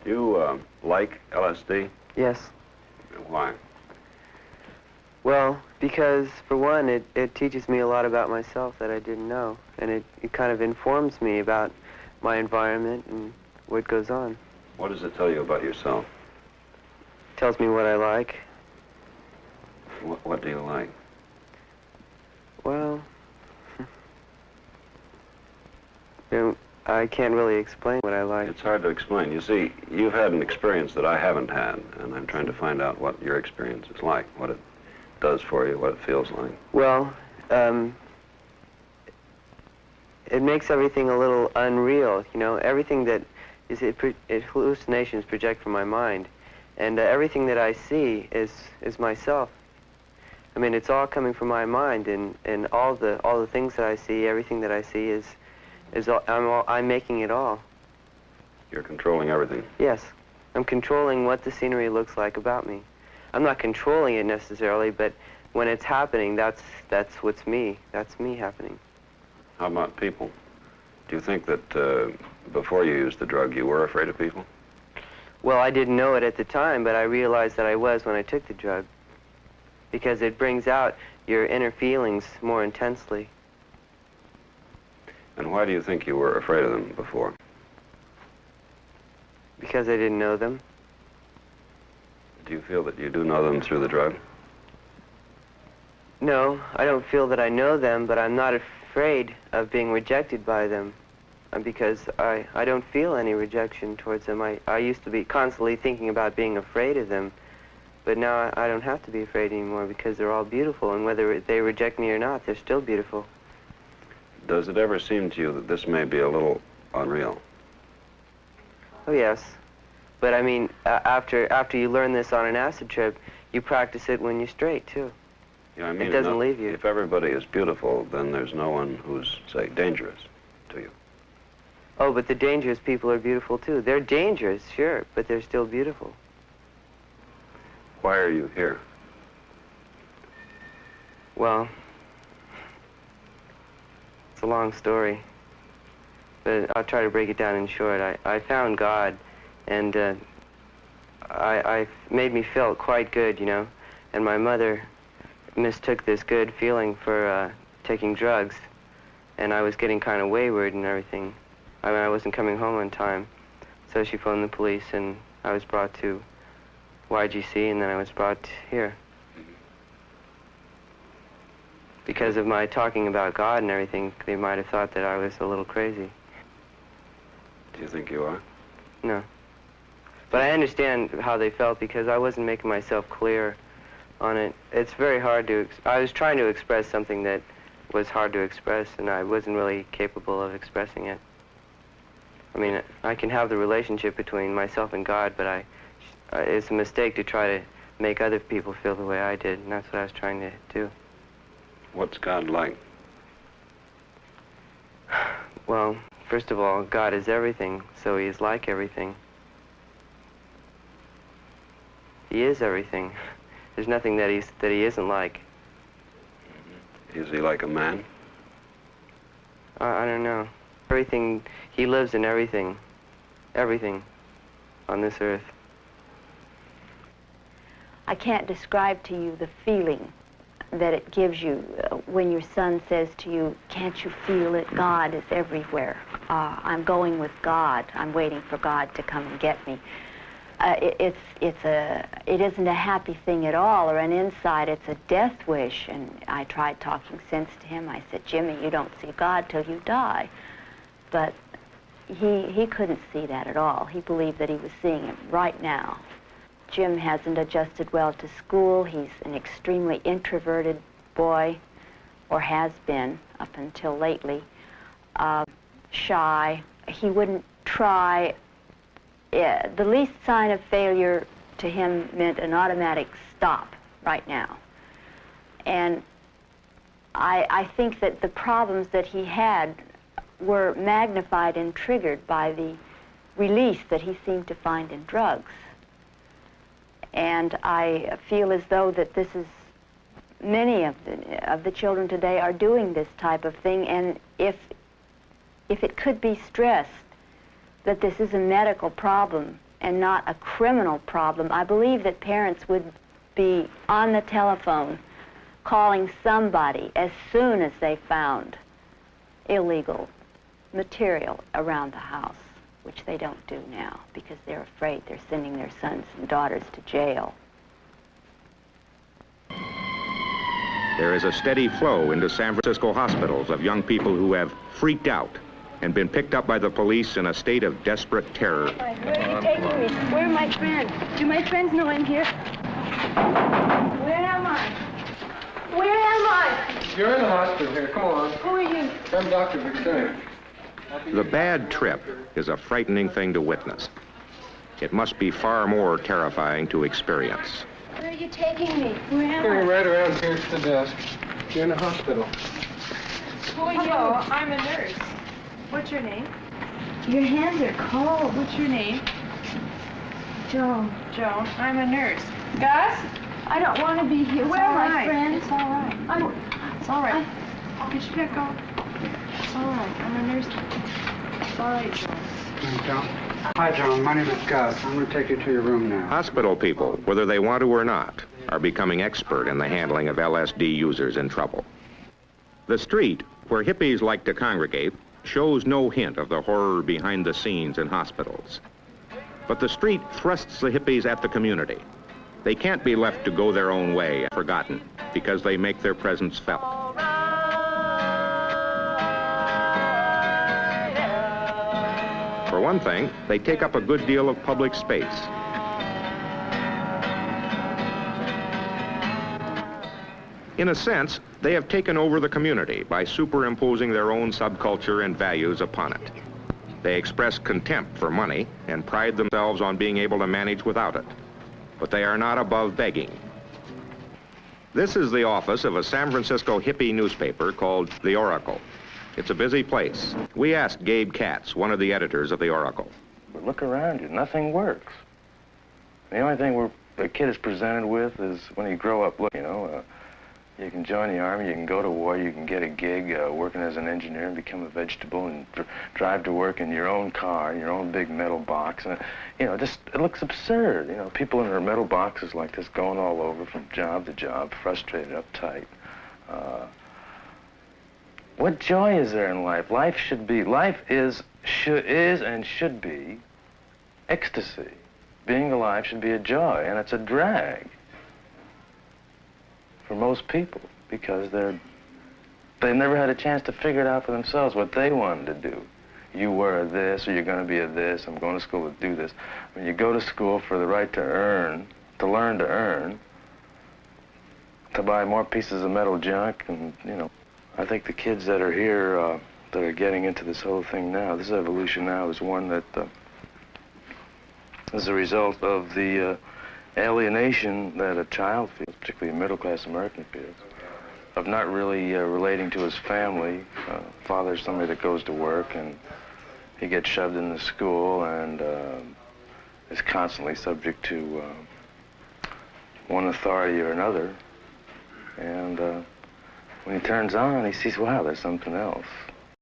You like LSD? Yes. Why? Well, because, for one, it teaches me a lot about myself that I didn't know, and it kind of informs me about my environment and what goes on. What does it tell you about yourself? It tells me what I like. What do you like? Well, I can't really explain what I like. It's hard to explain. You see, you've had an experience that I haven't had, and I'm trying to find out what your experience is like, what it does for you, what it feels like. Well, it makes everything a little unreal, you know. Everything that is hallucinations project from my mind, and everything that I see is myself. I mean, it's all coming from my mind, and all the things that I see, everything that I see is I'm making it all. You're controlling everything. Yes, I'm controlling what the scenery looks like about me. I'm not controlling it necessarily, but when it's happening, that's what's me. That's me happening. How about people? Do you think that before you used the drug, you were afraid of people? Well, I didn't know it at the time, but I realized that I was when I took the drug, because it brings out your inner feelings more intensely. And why do you think you were afraid of them before? Because I didn't know them. Do you feel that you do know them through the drug? No, I don't feel that I know them, but I'm not afraid of being rejected by them, because I don't feel any rejection towards them. I used to be constantly thinking about being afraid of them, but now I don't have to be afraid anymore, because they're all beautiful, and whether they reject me or not, they're still beautiful. Does it ever seem to you that this may be a little unreal? Oh, yes. But I mean, after you learn this on an acid trip, you practice it when you're straight, too. Yeah, I mean, it doesn't leave you. If everybody is beautiful, then there's no one who's, say, dangerous to you. Oh, but the dangerous people are beautiful, too. They're dangerous, sure, but they're still beautiful. Why are you here? Well, it's a long story, but I'll try to break it down in short. I found God, and I made me feel quite good, you know, and my mother mistook this good feeling for taking drugs, and I was getting kind of wayward and everything. I mean, I wasn't coming home on time, so she phoned the police, and I was brought to YGC, and then I was brought here. Because of my talking about God and everything, they might have thought that I was a little crazy. Do you think you are? No. But I understand how they felt, because I wasn't making myself clear on it. It's very hard to... I was trying to express something that was hard to express, and I wasn't really capable of expressing it. I mean, I can have the relationship between myself and God, but it's a mistake to try to make other people feel the way I did, and that's what I was trying to do. What's God like? Well, first of all, God is everything, so he is like everything. He is everything. There's nothing that he isn't like. Is he like a man? I don't know. Everything, he lives in everything. Everything on this earth. I can't describe to you the feeling that it gives you when your son says to you, "Can't you feel it? God is everywhere. I'm going with God. I'm waiting for God to come and get me." It isn't a happy thing at all, or an insight. It's a death wish. And I tried talking sense to him. I said, "Jimmy, you don't see God till you die." But he couldn't see that at all. He believed that he was seeing him right now. Jim hasn't adjusted well to school. He's an extremely introverted boy, or has been up until lately. Shy. He wouldn't try. The least sign of failure to him meant an automatic stop right now. And I think that the problems that he had were magnified and triggered by the release that he seemed to find in drugs. And I feel as though that this is, many of the children today are doing this type of thing, and if it could be stressed that this is a medical problem and not a criminal problem, I believe that parents would be on the telephone calling somebody as soon as they found illegal material around the house, which they don't do now because they're afraid they're sending their sons and daughters to jail. There is a steady flow into San Francisco hospitals of young people who have freaked out and been picked up by the police in a state of desperate terror. Where are you taking me? Where are my friends? Do my friends know I'm here? Where am I? Where am I? You're in the hospital here. Come on. Who are you? I'm Dr. McShane. The bad trip is a frightening thing to witness. It must be far more terrifying to experience. Where are you taking me? Where am You're I? right around here to the desk. You're in the hospital. Who are you? Hello, I'm a nurse. What's your name? Your hands are cold. What's your name? Joan. Joan. I'm a nurse. Gus? I don't want to be here. Where all are my right. friends? It's all right. It's all right. Get your pick up. It's all right. I'm a nurse. It's all right, Joan. Hi, John. My name is Gus. I'm going to take you to your room now. Hospital people, whether they want to or not, are becoming expert in the handling of LSD users in trouble. The street, where hippies like to congregate, shows no hint of the horror behind the scenes in hospitals. But the street thrusts the hippies at the community. They can't be left to go their own way and forgotten because they make their presence felt. For one thing, they take up a good deal of public space. In a sense, they have taken over the community by superimposing their own subculture and values upon it. They express contempt for money and pride themselves on being able to manage without it. But they are not above begging. This is the office of a San Francisco hippie newspaper called The Oracle. It's a busy place. We asked Gabe Katz, one of the editors of The Oracle. Look around you, nothing works. The only thing a kid is presented with is when you grow up, look, you can join the army, you can go to war, you can get a gig working as an engineer and become a vegetable and drive to work in your own car, in your own big metal box. And, it looks absurd. People in their metal boxes like this going all over from job to job, frustrated, uptight. What joy is there in life? Life is and should be ecstasy. Being alive should be a joy, and it's a drag for most people because they've never had a chance to figure it out for themselves what they wanted to do. You were a this, or you're going to be a this. I'm going to school to do this. When you go to school for the right to earn, to learn to earn, to buy more pieces of metal junk, and I think the kids that are here that are getting into this whole thing now, this evolution now is one that is a result of the alienation that a child feels, particularly a middle-class American feels, of not really relating to his family. Father's somebody that goes to work, and he gets shoved into school and is constantly subject to one authority or another. And when he turns on, he sees, wow, there's something else.